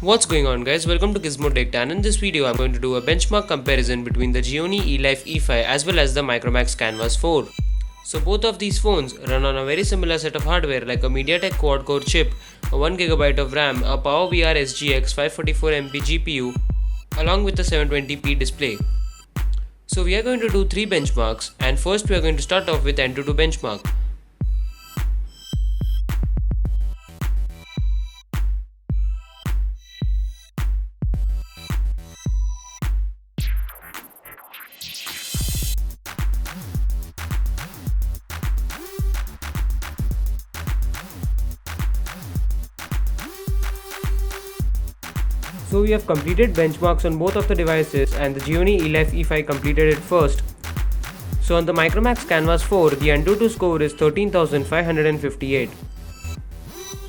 What's going on, guys? Welcome to Gizmo Tech, and in this video I'm going to do a benchmark comparison between the Gionee ELife E5 as well as the Micromax Canvas 4. So both of these phones run on a very similar set of hardware like a MediaTek quad-core chip, a 1GB of RAM, a PowerVR SGX544 MP GPU along with a 720p display. So we are going to do 3 benchmarks, and first we are going to start off with Antutu benchmark. So we have completed benchmarks on both of the devices, and the Gionee ELife E5 completed it first. So on the Micromax Canvas 4, the Antutu score is 13,558.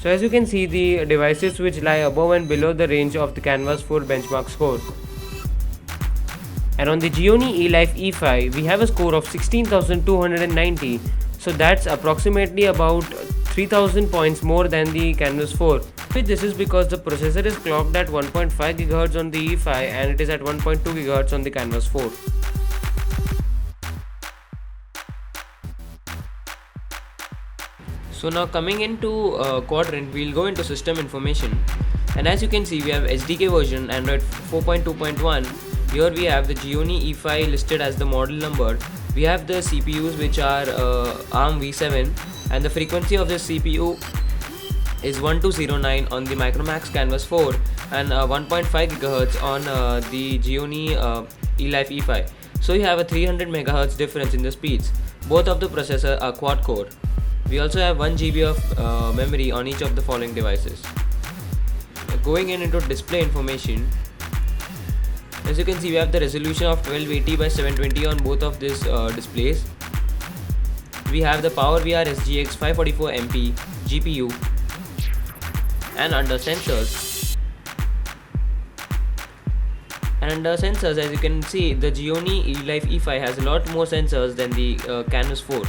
So as you can see, the devices which lie above and below the range of the Canvas 4 benchmark score. And on the Gionee ELife E5, we have a score of 16,290. So that's approximately about 3000 points more than the Canvas 4. This is because the processor is clocked at 1.5 GHz on the E5 and it is at 1.2 GHz on the Canvas 4. So now coming into Quadrant, we'll go into system information, and as you can see, we have SDK version Android 4.2.1. Here we have the Gionee E5 listed as the model number. We have the CPUs which are ARM v7, and the frequency of this CPU is 1209 on the Micromax Canvas 4 and 1.5 GHz on the Gionee ELife E5. So you have a 300 MHz difference in the speeds. Both of the processors are quad core. We also have 1 GB of memory on each of the following devices. Going into display information, as you can see, we have the resolution of 1280 by 720 on both of these displays. We have the PowerVR SGX544 MP GPU. And under sensors, as you can see, the Gionee ELife E5 has a lot more sensors than the Canvas 4.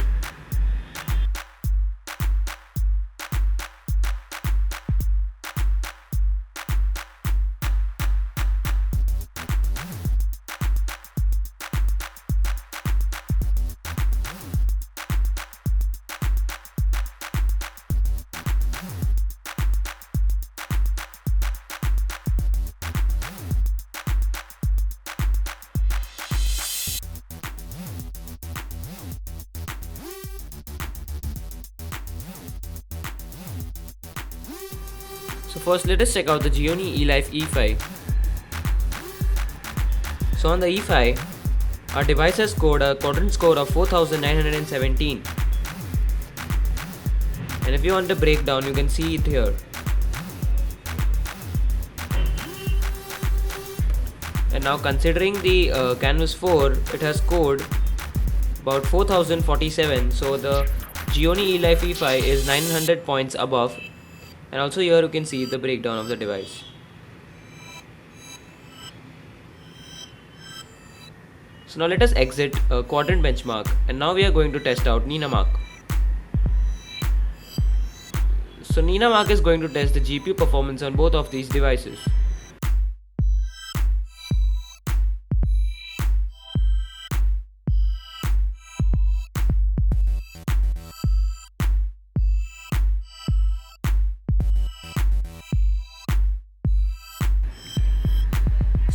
So first let us check out the Gionee ELife E5. So on the E5, our device has scored a Quadrant score of 4917. And if you want the breakdown, you can see it here. And now considering the Canvas 4, it has scored about 4047. So the Gionee ELife E5 is 900 points above. And also here you can see the breakdown of the device. So now let us exit Quadrant benchmark, and now we are going to test out Micomax. So Micomax is going to test the GPU performance on both of these devices.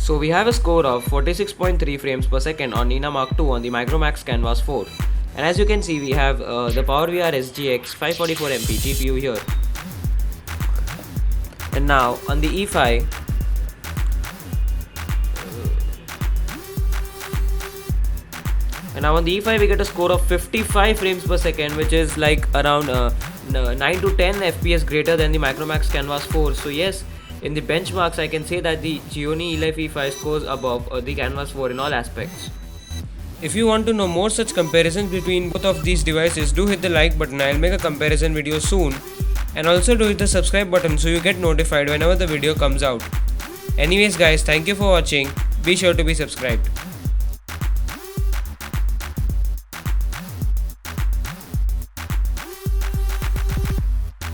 So we have a score of 46.3 frames per second on Micomax 2 on the Micromax Canvas 4. And as you can see, we have the PowerVR SGX544 MP GPU here. And now on the E5, we get a score of 55 frames per second, which is like around 9 to 10 FPS greater than the Micromax Canvas 4. So yes, in the benchmarks, I can say that the Gionee ELife E5 scores above the Canvas 4 in all aspects. If you want to know more such comparisons between both of these devices, do hit the like button. I'll make a comparison video soon. And also do hit the subscribe button so you get notified whenever the video comes out. Anyways guys, thank you for watching. Be sure to be subscribed.